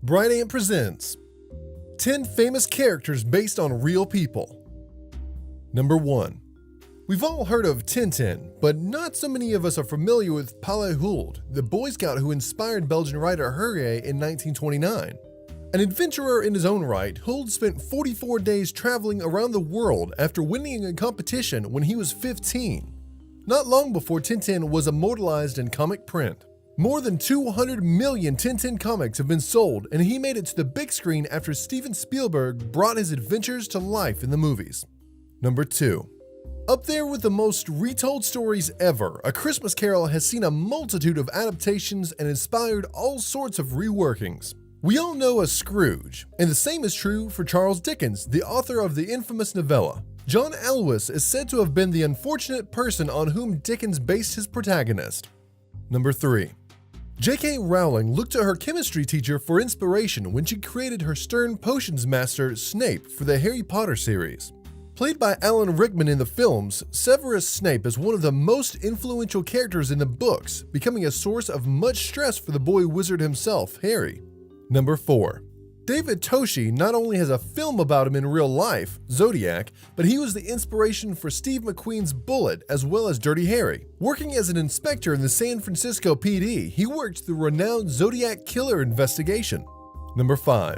Bright Ant presents 10 famous characters based on real people. Number 1. We've all heard of Tintin, but not so many of us are familiar with Palle Huld, the Boy Scout who inspired Belgian writer Herge in 1929. An adventurer in his own right, Huld spent 44 days traveling around the world after winning a competition when he was 15. Not long before Tintin was immortalised in comic print. More than 200 million Tintin comics have been sold, and he made it to the big screen after Steven Spielberg brought his adventures to life in the movies. Number 2. Up there with the most retold stories ever, A Christmas Carol has seen a multitude of adaptations and inspired all sorts of reworkings. We all know a Scrooge, and the same is true for Charles Dickens, the author of the infamous novella. John Elwes is said to have been the unfortunate person on whom Dickens based his protagonist. Number 3. J.K. Rowling looked to her chemistry teacher for inspiration when she created her stern potions master, Snape, for the Harry Potter series. Played by Alan Rickman in the films, Severus Snape is one of the most influential characters in the books, becoming a source of much stress for the boy wizard himself, Harry. Number 4. David Toshi not only has a film about him in real life, Zodiac, but he was the inspiration for Steve McQueen's Bullet as well as Dirty Harry. Working as an inspector in the San Francisco PD, he worked the renowned Zodiac killer investigation. Number 5.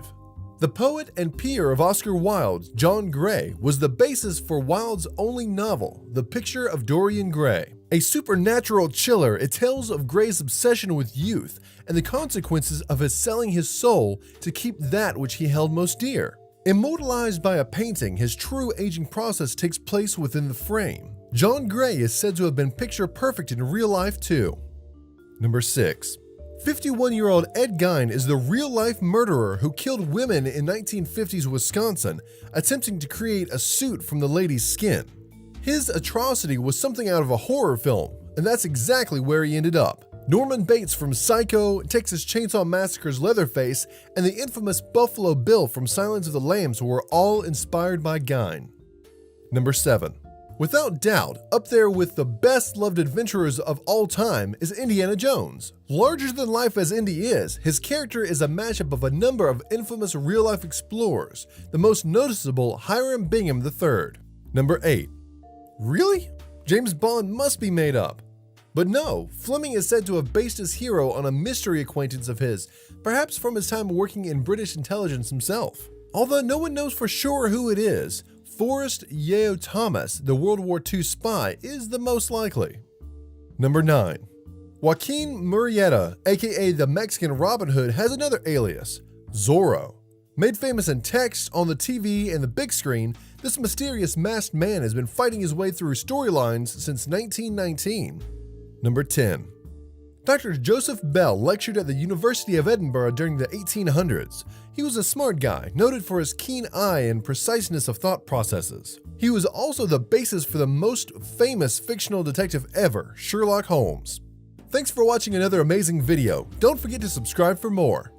The poet and peer of Oscar Wilde, John Gray, was the basis for Wilde's only novel, The Picture of Dorian Gray. A supernatural chiller, it tells of Gray's obsession with youth and the consequences of his selling his soul to keep that which he held most dear. Immortalized by a painting, his true aging process takes place within the frame. John Gray is said to have been picture perfect in real life too. Number 6. 51-year-old Ed Gein is the real-life murderer who killed women in 1950s Wisconsin, attempting to create a suit from the lady's skin. His atrocity was something out of a horror film, and that's exactly where he ended up. Norman Bates from Psycho, Texas Chainsaw Massacre's Leatherface, and the infamous Buffalo Bill from Silence of the Lambs were all inspired by Gein. Number 7. Without doubt, up there with the best-loved adventurers of all time is Indiana Jones. Larger than life as Indy is, his character is a mashup of a number of infamous real-life explorers, the most noticeable Hiram Bingham III. Number 8. Really? James Bond must be made up. But no, Fleming is said to have based his hero on a mystery acquaintance of his, perhaps from his time working in British intelligence himself. Although no one knows for sure who it is, Forrest Yeo Thomas, the World War II spy, is the most likely. Number 9. Joaquin Murrieta, aka the Mexican Robin Hood, has another alias, Zorro. Made famous in text, on the TV, and the big screen, this mysterious masked man has been fighting his way through storylines since 1919. Number 10. Dr. Joseph Bell lectured at the University of Edinburgh during the 1800s. He was a smart guy, noted for his keen eye and preciseness of thought processes. He was also the basis for the most famous fictional detective ever, Sherlock Holmes. Thanks for watching another amazing video. Don't forget to subscribe for more.